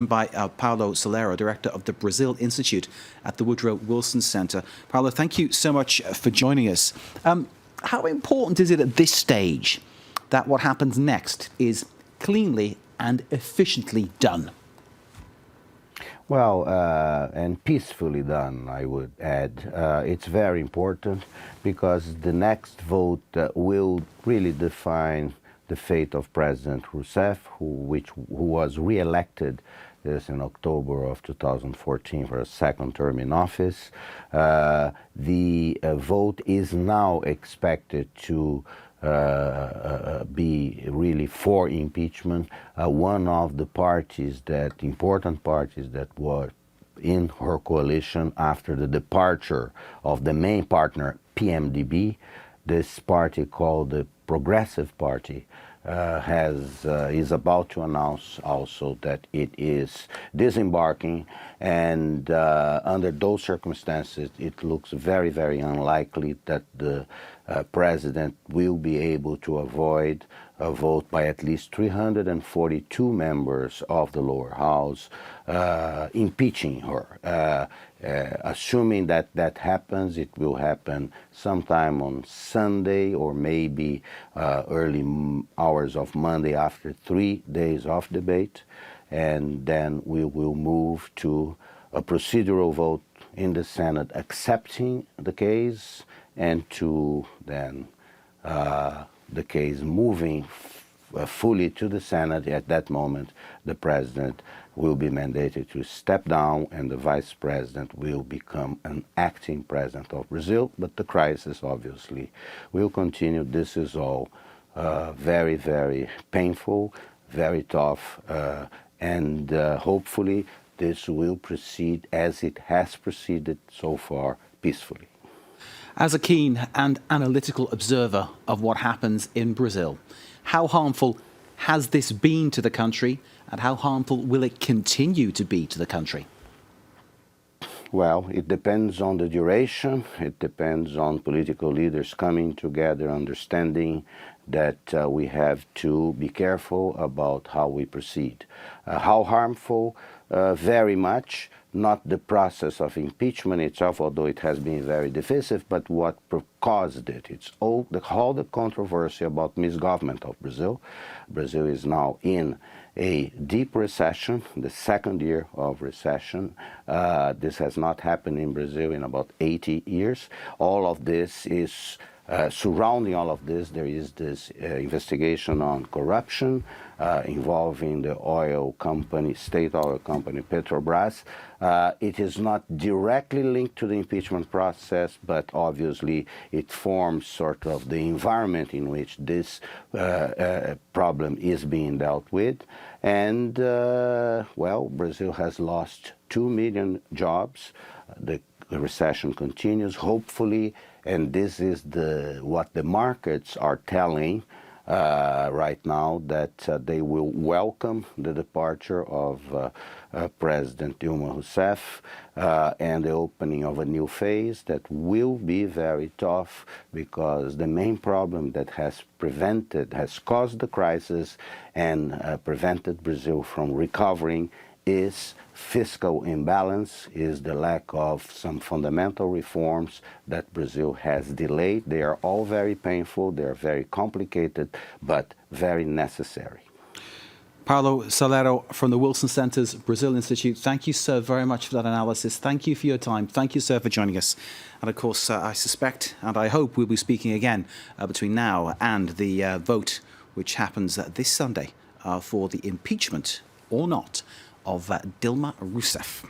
by Paulo Sotero, Director of the Brazil Institute at the Woodrow Wilson Center. Paulo, thank you so much for joining us. How important is it at this stage that what happens next is cleanly and efficiently done? Well, and peacefully done, I would add. It's very important because the next vote will really define the fate of President Roussef, who was re-elected in October of 2014 for a second term in office. The vote is now expected to be really for impeachment. One of the important parties that were in her coalition after the departure of the main partner, PMDB, this party called the Progressive Party, is about to announce also that it is disembarking, and under those circumstances it looks very, very unlikely that the president will be able to avoid a vote by at least 342 members of the lower house impeaching her. Assuming that that happens, it will happen sometime on Sunday or maybe early hours of Monday after 3 days of debate, and then we will move to a procedural vote in the Senate accepting the case, and to then the case moving fully to the Senate. At that moment, the president will be mandated to step down and the vice president will become an acting president of Brazil. But the crisis obviously will continue. This is all very, very painful, very tough, and hopefully this will proceed as it has proceeded so far, peacefully. As a keen and analytical observer of what happens in Brazil, how harmful has this been to the country, and how harmful will it continue to be to the country? Well, it depends on the duration. It depends on political leaders coming together, understanding that we have to be careful about how we proceed. How harmful? Very much. Not the process of impeachment itself, although it has been very divisive, but what caused it. It's all the controversy about misgovernment of Brazil. Brazil is now in a deep recession, the second year of recession. This has not happened in Brazil in about 80 years. All of this is surrounding all of this, there is this investigation on corruption involving the oil company, state oil company Petrobras. It is not directly linked to the impeachment process, but obviously it forms sort of the environment in which this problem is being dealt with. And, well, Brazil has lost 2 million jobs. The recession continues, hopefully, and this is what the markets are telling right now, that they will welcome the departure of President Dilma Roussef and the opening of a new phase that will be very tough, because the main problem that has caused the crisis and prevented Brazil from recovering is fiscal imbalance, is the lack of some fundamental reforms that Brazil has delayed. They are all very painful, they are very complicated, but very necessary. Paulo Sotero from the Wilson Center's Brazil Institute, thank you, sir, very much for that analysis. Thank you for your time. Thank you, sir, for joining us. And of course, I suspect and I hope we'll be speaking again between now and the vote which happens this Sunday for the impeachment or not of Dilma Roussef.